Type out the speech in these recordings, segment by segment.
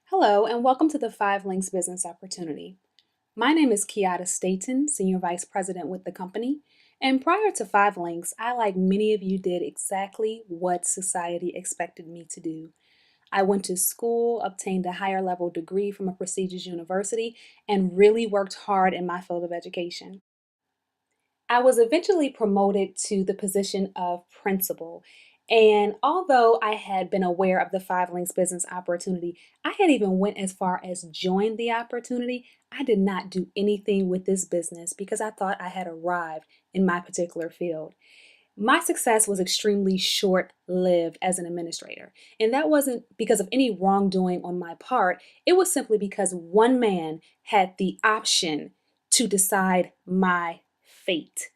Hello, and welcome to the 5 Links Business Opportunity. My name is Keota Staton, Senior Vice President with the company. And prior to 5 Links, I, like many of you, did exactly what society expected me to do. I went to school, obtained a higher level degree from a prestigious university, and really worked hard in my field of education. I was eventually promoted to the position of principal. And although I had been aware of the 5 Links business opportunity, I had even went as far as join the opportunity. I did not do anything with this business because I thought I had arrived in my particular field. My success was extremely short lived as an administrator. And that wasn't because of any wrongdoing on my part. It was simply because one man had the option to decide my fate.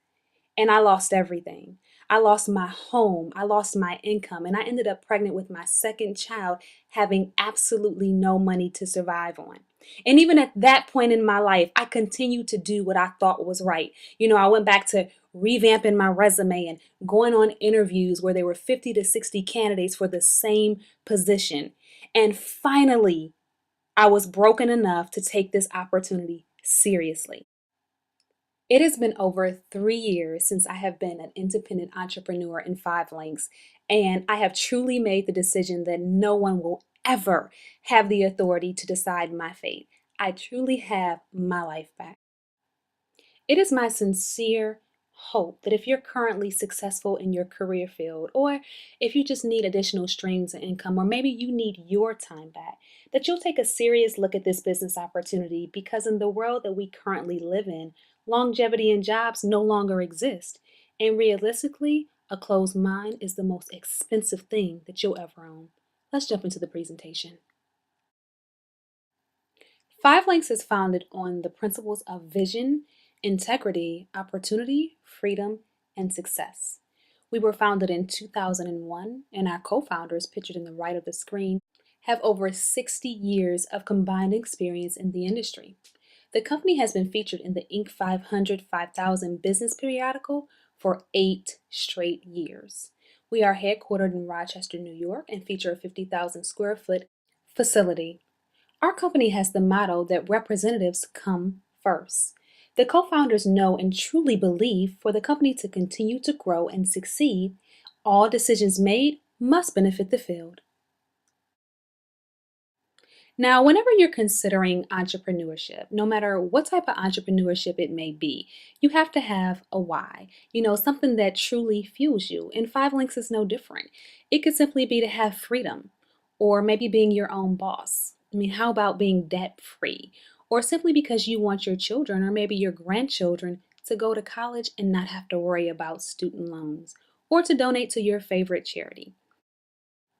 And I lost everything. I lost my home, I lost my income, and I ended up pregnant with my second child, having absolutely no money to survive on. And even at that point in my life, I continued to do what I thought was right. I went back to revamping my resume and going on interviews where there were 50 to 60 candidates for the same position. And finally, I was broken enough to take this opportunity seriously. It has been over 3 years since I have been an independent entrepreneur in 5 Links, and I have truly made the decision that no one will ever have the authority to decide my fate. I truly have my life back. It is my sincere hope that if you're currently successful in your career field, or if you just need additional streams of income, or maybe you need your time back, that you'll take a serious look at this business opportunity because in the world that we currently live in, longevity in jobs no longer exist. And realistically, a closed mind is the most expensive thing that you'll ever own. Let's jump into the presentation. 5 Links is founded on the principles of vision, integrity, opportunity, freedom, and success. We were founded in 2001, and our co founders, pictured in the right of the screen, have over 60 years of combined experience in the industry. The company has been featured in the Inc. 500 5000 business periodical for 8 straight years. We are headquartered in Rochester, New York, and feature a 50,000 square foot facility. Our company has the motto that representatives come first. The co founders know and truly believe for the company to continue to grow and succeed, all decisions made must benefit the field. Now, whenever you're considering entrepreneurship, no matter what type of entrepreneurship it may be, you have to have a why, something that truly fuels you. And 5 Links is no different. It could simply be to have freedom, or maybe being your own boss. How about being debt free? Or simply because you want your children or maybe your grandchildren to go to college and not have to worry about student loans, or to donate to your favorite charity.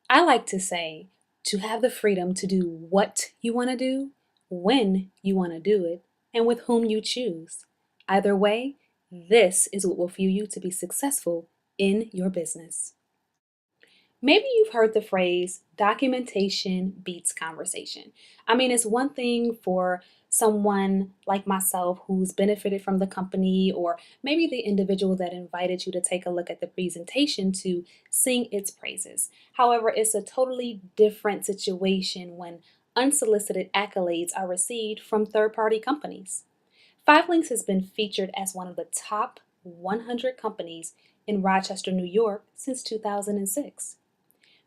I like to say to have the freedom to do what you want to do, when you want to do it, and with whom you choose. Either way, this is what will fuel you to be successful in your business. Maybe you've heard the phrase documentation beats conversation. It's one thing for someone like myself who's benefited from the company, or maybe the individual that invited you to take a look at the presentation, to sing its praises. However, it's a totally different situation when unsolicited accolades are received from third party companies. 5 Links has been featured as one of the top 100 companies in Rochester, New York since 2006.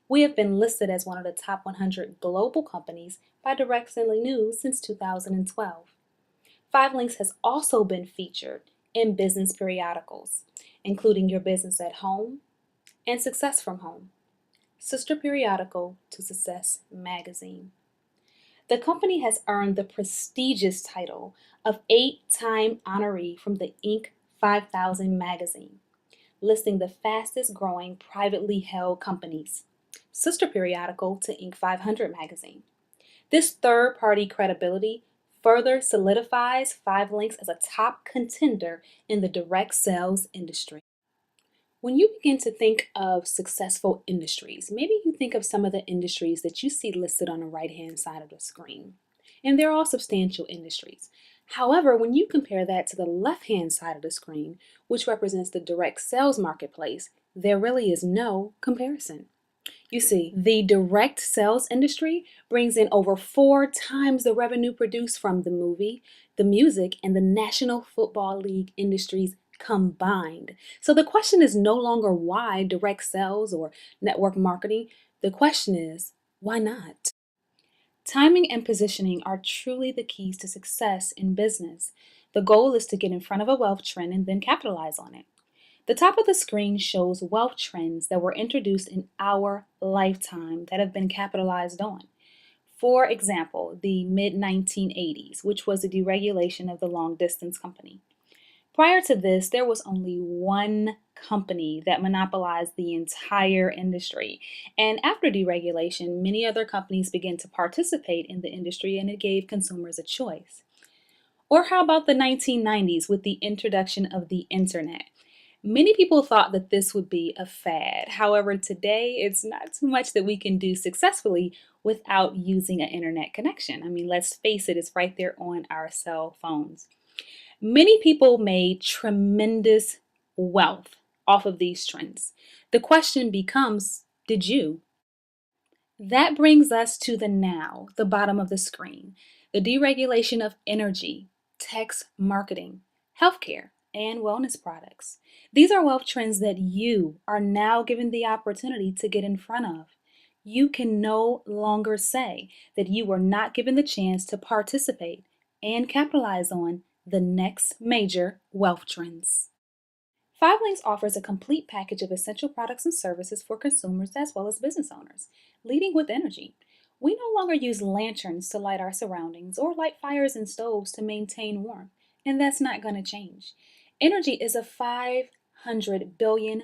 We have been listed as one of the top 100 global companies by Direct Selling News since 2012. 5 Links has also been featured in business periodicals, including Your Business at Home and Success from Home, sister periodical to Success magazine. The company has earned the prestigious title of 8-time honoree from the Inc. 5000 magazine, listing the fastest growing privately held companies, sister periodical to Inc. 500 magazine. This third-party credibility further solidifies 5 Links as a top contender in the direct sales industry. When you begin to think of successful industries, maybe you think of some of the industries that you see listed on the right-hand side of the screen. And they're all substantial industries. However, when you compare that to the left-hand side of the screen, which represents the direct sales marketplace, there really is no comparison. You see, the direct sales industry brings in over 4 times the revenue produced from the movie, the music, and the National Football League industries combined. So the question is no longer why direct sales or network marketing. The question is, why not? Timing and positioning are truly the keys to success in business. The goal is to get in front of a wealth trend and then capitalize on it. The top of the screen shows wealth trends that were introduced in our lifetime that have been capitalized on. For example, the mid 1980s, which was the deregulation of the long distance company. Prior to this, there was only one company that monopolized the entire industry. And after deregulation, many other companies began to participate in the industry and it gave consumers a choice. Or how about the 1990s with the introduction of the internet? Many people thought that this would be a fad. However, today it's not too much that we can do successfully without using an internet connection. I mean, let's face it, it's right there on our cell phones. Many people made tremendous wealth off of these trends. The question becomes, did you? That brings us to the now, the bottom of the screen, the deregulation of energy, text marketing, healthcare, and wellness products. These are wealth trends that you are now given the opportunity to get in front of. You can no longer say that you were not given the chance to participate and capitalize on the next major wealth trends. Five Links offers a complete package of essential products and services for consumers as well as business owners, leading with energy. We no longer use lanterns to light our surroundings or light fires in stoves to maintain warmth, and that's not going to change. Energy is a $500 billion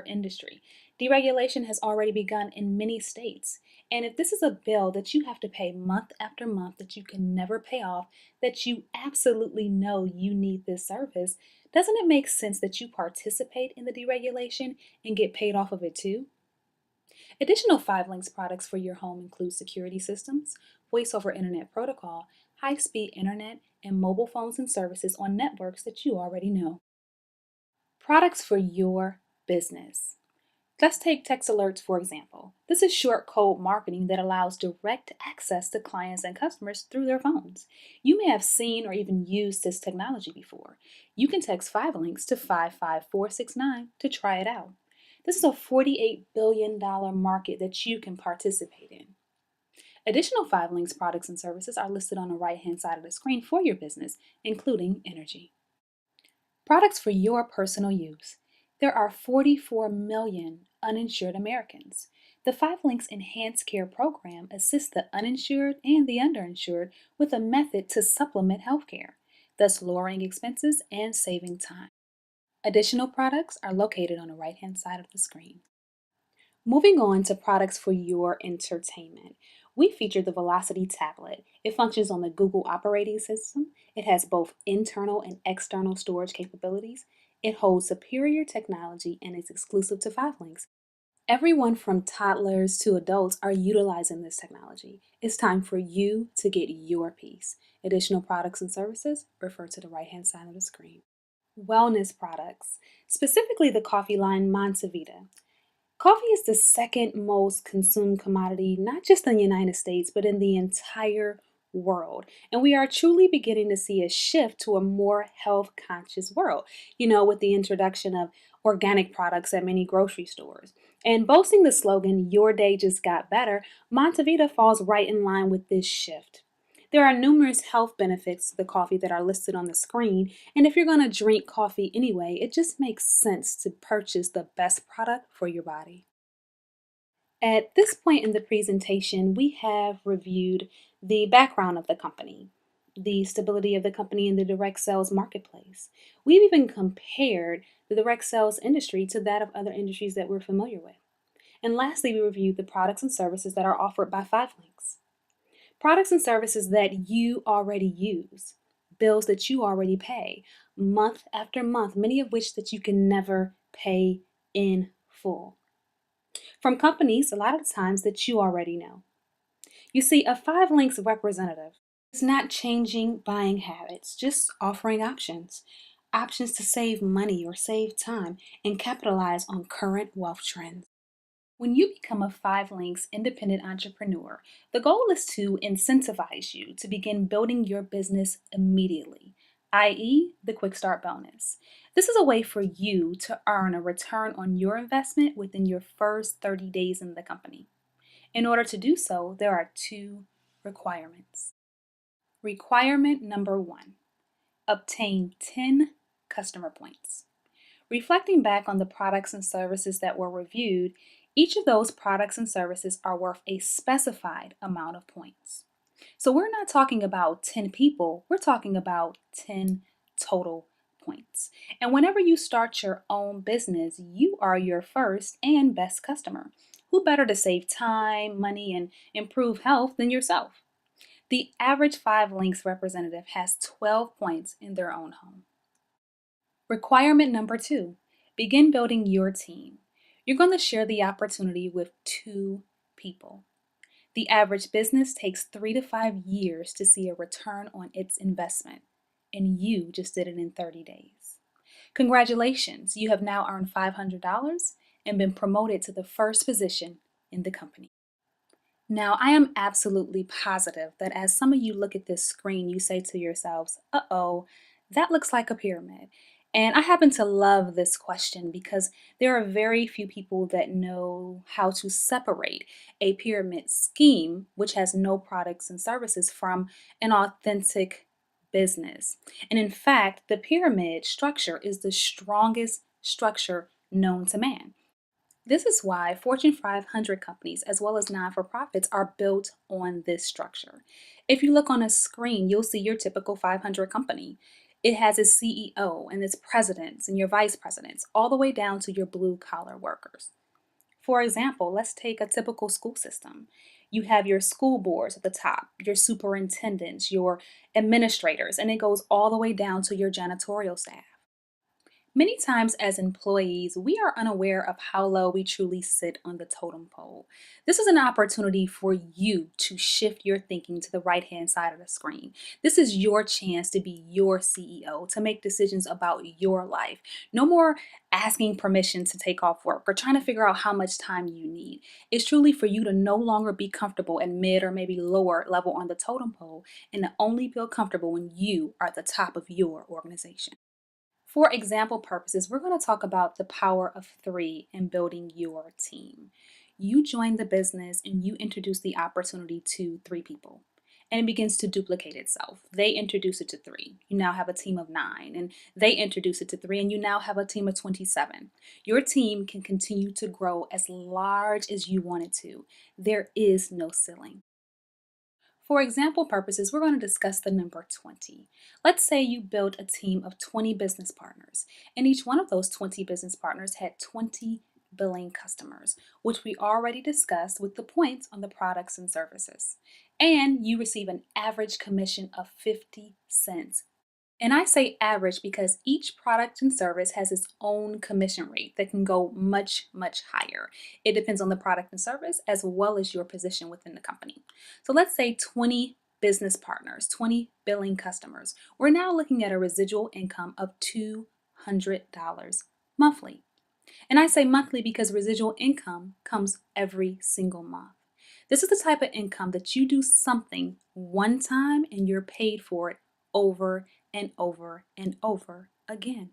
industry. Deregulation has already begun in many states. And if this is a bill that you have to pay month after month that you can never pay off, that you absolutely know you need this service, doesn't it make sense that you participate in the deregulation and get paid off of it too? Additional Five Links products for your home include security systems, voice over internet protocol, high speed internet, and mobile phones and services on networks that you already know. Products for your business. Let's take text alerts for example. This is short code marketing that allows direct access to clients and customers through their phones. You may have seen or even used this technology before. You can text 5 links to 55469 to try it out. This is a $48 billion market that you can participate in. Additional 5 Links products and services are listed on the right-hand side of the screen for your business, including energy. Products for your personal use. There are 44 million uninsured Americans. The 5 Links Enhanced Care program assists the uninsured and the underinsured with a method to supplement health care, thus lowering expenses and saving time. Additional products are located on the right-hand side of the screen. Moving on to products for your entertainment. We feature the Velocity tablet. It functions on the Google operating system. It has both internal and external storage capabilities. It holds superior technology and is exclusive to 5 Links. Everyone from toddlers to adults are utilizing this technology. It's time for you to get your piece. Additional products and services, refer to the right-hand side of the screen. Wellness products, specifically the coffee line Montevita. Coffee is the second most consumed commodity, not just in the United States, but in the entire world. And we are truly beginning to see a shift to a more health conscious world, with the introduction of organic products at many grocery stores. And boasting the slogan, "Your day just got better," Montevita falls right in line with this shift. There are numerous health benefits to the coffee that are listed on the screen, and if you're going to drink coffee anyway, it just makes sense to purchase the best product for your body. At this point in the presentation, we have reviewed the background of the company, the stability of the company in the direct sales marketplace. We've even compared the direct sales industry to that of other industries that we're familiar with. And lastly, we reviewed the products and services that are offered by 5 Links. Products and services that you already use, bills that you already pay, month after month, many of which that you can never pay in full. From companies, a lot of the times that you already know. You see, a 5 Links representative is not changing buying habits, just offering options. Options to save money or save time and capitalize on current wealth trends. When you become a 5 Links independent entrepreneur, the goal is to incentivize you to begin building your business immediately, i.e., the Quick Start bonus. This is a way for you to earn a return on your investment within your first 30 days in the company. In order to do so, there are two requirements. Requirement number one, obtain 10 customer points. Reflecting back on the products and services that were reviewed, each of those products and services are worth a specified amount of points. So we're not talking about 10 people, we're talking about 10 total points. And whenever you start your own business, you are your first and best customer. Who better to save time, money, and improve health than yourself? The average 5 Links representative has 12 points in their own home. Requirement number two, begin building your team. You're going to share the opportunity with 2 people. The average business takes 3 to 5 years to see a return on its investment, and you just did it in 30 days. Congratulations, you have now earned $500 and been promoted to the first position in the company. Now, I am absolutely positive that as some of you look at this screen, you say to yourselves, uh-oh, that looks like a pyramid. And I happen to love this question because there are very few people that know how to separate a pyramid scheme, which has no products and services, from an authentic business. And in fact, the pyramid structure is the strongest structure known to man. This is why Fortune 500 companies, as well as non-for-profits, are built on this structure. If you look on a screen, you'll see your typical 500 company. It has its CEO and its presidents and your vice presidents, all the way down to your blue-collar workers. For example, let's take a typical school system. You have your school boards at the top, your superintendents, your administrators, and it goes all the way down to your janitorial staff. Many times as employees, we are unaware of how low we truly sit on the totem pole. This is an opportunity for you to shift your thinking to the right-hand side of the screen. This is your chance to be your CEO, to make decisions about your life. No more asking permission to take off work or trying to figure out how much time you need. It's truly for you to no longer be comfortable at mid or maybe lower level on the totem pole, and to only feel comfortable when you are at the top of your organization. For example purposes, we're going to talk about the power of 3 in building your team. You join the business and you introduce the opportunity to 3 people, and it begins to duplicate itself. They introduce it to 3. You now have a team of 9, and they introduce it to 3, and you now have a team of 27. Your team can continue to grow as large as you want it to. There is no ceiling. For example purposes, we're going to discuss the number 20. Let's say you built a team of 20 business partners, and each one of those 20 business partners had 20 billing customers, which we already discussed with the points on the products and services. And you receive an average commission of 50 cents. And I say average because each product and service has its own commission rate that can go much, much higher. It depends on the product and service as well as your position within the company. So let's say 20 business partners, 20 billing customers. We're now looking at a residual income of $200 monthly. And I say monthly because residual income comes every single month. This is the type of income that you do something one time and you're paid for it over and over and over again.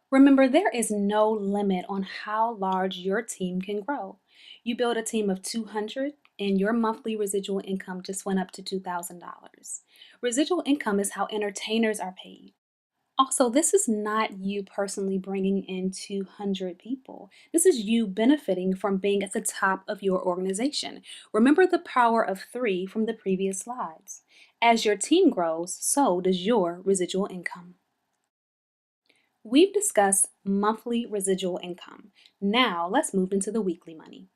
Remember, there is no limit on how large your team can grow. You build a team of 200 and your monthly residual income just went up to $2,000. Residual income is how entertainers are paid. Also, this is not you personally bringing in 200 people. This is you benefiting from being at the top of your organization. Remember the power of 3 from the previous slides. As your team grows, so does your residual income. We've discussed monthly residual income. Now let's move into the weekly money.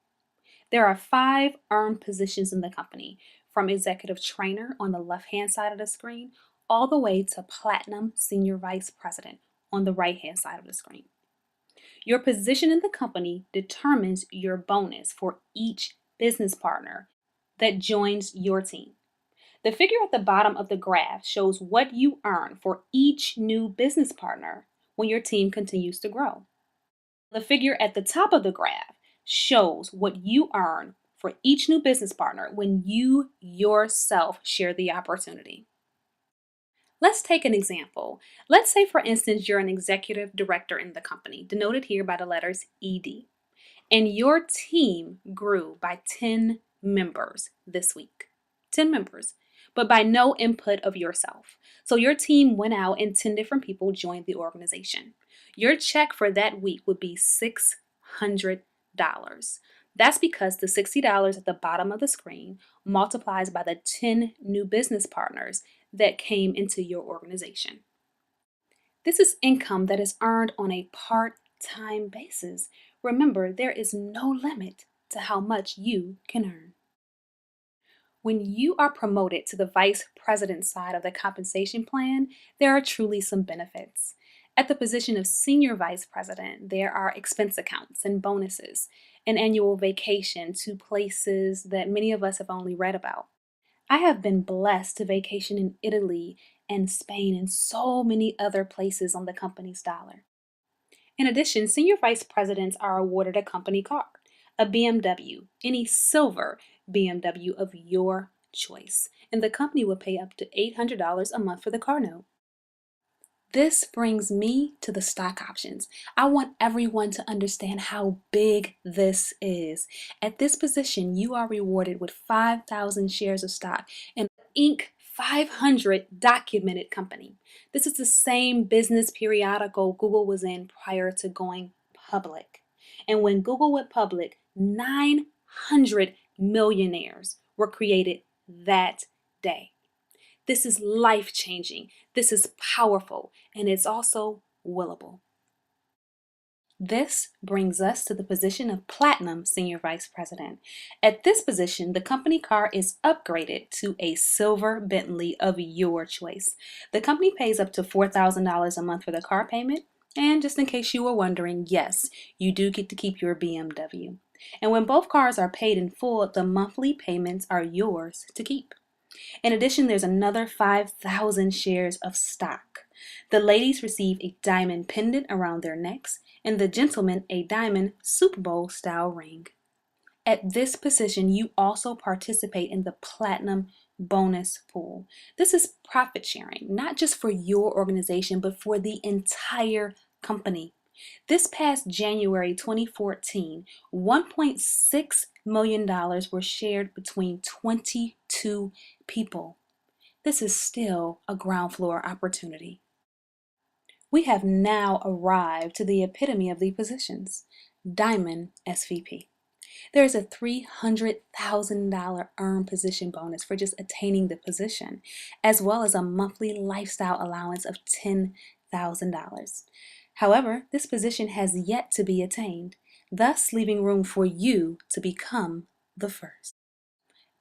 There are 5 earned positions in the company, from executive trainer on the left-hand side of the screen all the way to platinum senior vice president on the right-hand side of the screen. Your position in the company determines your bonus for each business partner that joins your team. The figure at the bottom of the graph shows what you earn for each new business partner when your team continues to grow. The figure at the top of the graph shows what you earn for each new business partner when you yourself share the opportunity. Let's take an example. Let's say, for instance, you're an executive director in the company, denoted here by the letters ED, and your team grew by 10 members this week. 10 members, but by no input of yourself. So your team went out and 10 different people joined the organization. Your check for that week would be $600. That's because the $60 at the bottom of the screen multiplies by the 10 new business partners that came into your organization. This is income that is earned on a part-time basis. Remember, there is no limit to how much you can earn. When you are promoted to the vice president side of the compensation plan, there are truly some benefits. At the position of senior vice president, there are expense accounts and bonuses, an annual vacation to places that many of us have only read about. I have been blessed to vacation in Italy and Spain and so many other places on the company's dollar. In addition, senior vice presidents are awarded a company car, a BMW, any silver BMW of your choice, and the company will pay up to $800 a month for the car note. This brings me to the stock options. I want everyone to understand how big this is. At this position, you are rewarded with 5,000 shares of stock in Inc. 500 documented company. This is the same business periodical Google was in prior to going public. And when Google went public, 900 millionaires were created that day. This is life-changing, this is powerful, and it's also willable. This brings us to the position of Platinum Senior Vice President. At this position, the company car is upgraded to a silver Bentley of your choice. The company pays up to $4,000 a month for the car payment, and just in case you were wondering, yes, you do get to keep your BMW. And when both cars are paid in full, the monthly payments are yours to keep. In addition, there's another 5,000 shares of stock. The ladies receive a diamond pendant around their necks, and the gentlemen a diamond Super Bowl style ring. At this position, you also participate in the Platinum bonus pool. This is profit sharing, not just for your organization, but for the entire company. This past January 2014, $1.6 million were shared between 22 people. This is still a ground floor opportunity. We have now arrived to the epitome of the positions, Diamond SVP. There is a $300,000 earned position bonus for just attaining the position, as well as a monthly lifestyle allowance of $10,000. However, this position has yet to be attained, thus leaving room for you to become the first.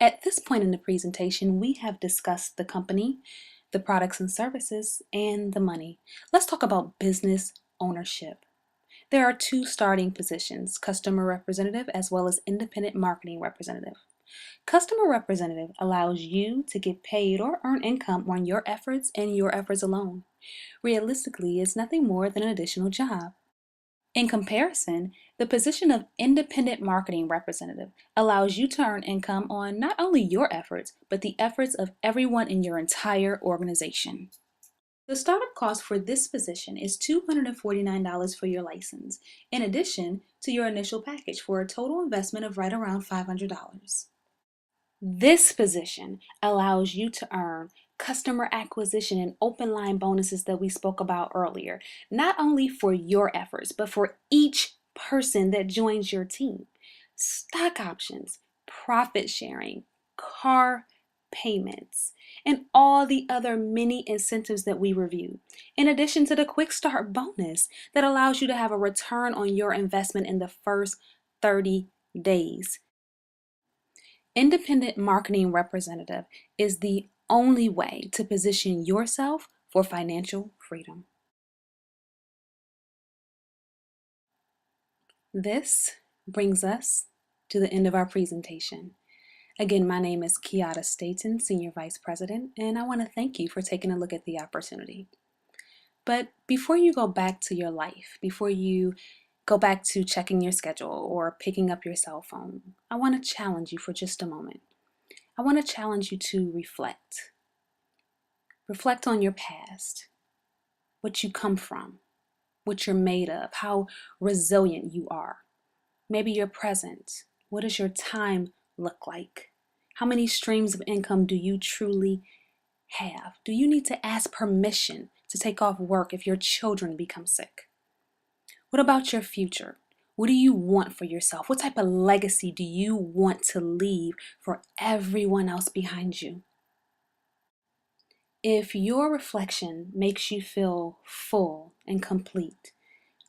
At this point in the presentation, we have discussed the company, the products and services, and the money. Let's talk about business ownership. There are two starting positions, customer representative as well as independent marketing representative. Customer representative allows you to get paid or earn income on your efforts and your efforts alone. Realistically, it's nothing more than an additional job. In comparison, the position of independent marketing representative allows you to earn income on not only your efforts, but the efforts of everyone in your entire organization. The startup cost for this position is $249 for your license, in addition to your initial package for a total investment of right around $500. This position allows you to earn customer acquisition and open line bonuses that we spoke about earlier, not only for your efforts, but for each person that joins your team. Stock options, profit sharing, car payments, and all the other many incentives that we reviewed, in addition to the quick start bonus that allows you to have a return on your investment in the first 30 days. Independent marketing representative is the only way to position yourself for financial freedom. This brings us to the end of our presentation. Again, my name is Keota Staton, Senior Vice President, and I want to thank you for taking a look at the opportunity. But before you go back to your life, before you go back to checking your schedule or picking up your cell phone, I want to challenge you for just a moment. I want to challenge you to reflect. Reflect on your past, what you come from, what you're made of, how resilient you are. Maybe your present. What does your time look like? How many streams of income do you truly have? Do you need to ask permission to take off work if your children become sick? What about your future? What do you want for yourself? What type of legacy do you want to leave for everyone else behind you? If your reflection makes you feel full and complete,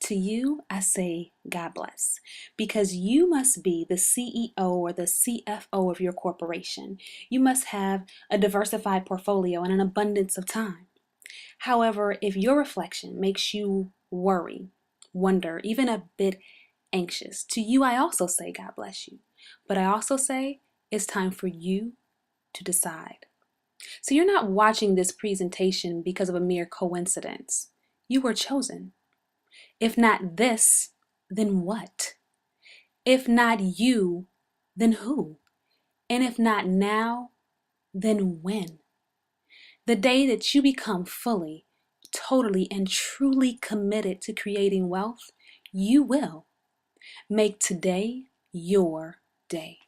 to you, I say God bless, because you must be the CEO or the CFO of your corporation. You must have a diversified portfolio and an abundance of time. However, if your reflection makes you worry, wonder, even a bit anxious, to you, I also say God bless you. But I also say it's time for you to decide. So you're not watching this presentation because of a mere coincidence. You were chosen. If not this, then what? If not you, then who? And if not now, then when? The day that you become fully, totally, and truly committed to creating wealth, you will make today your day.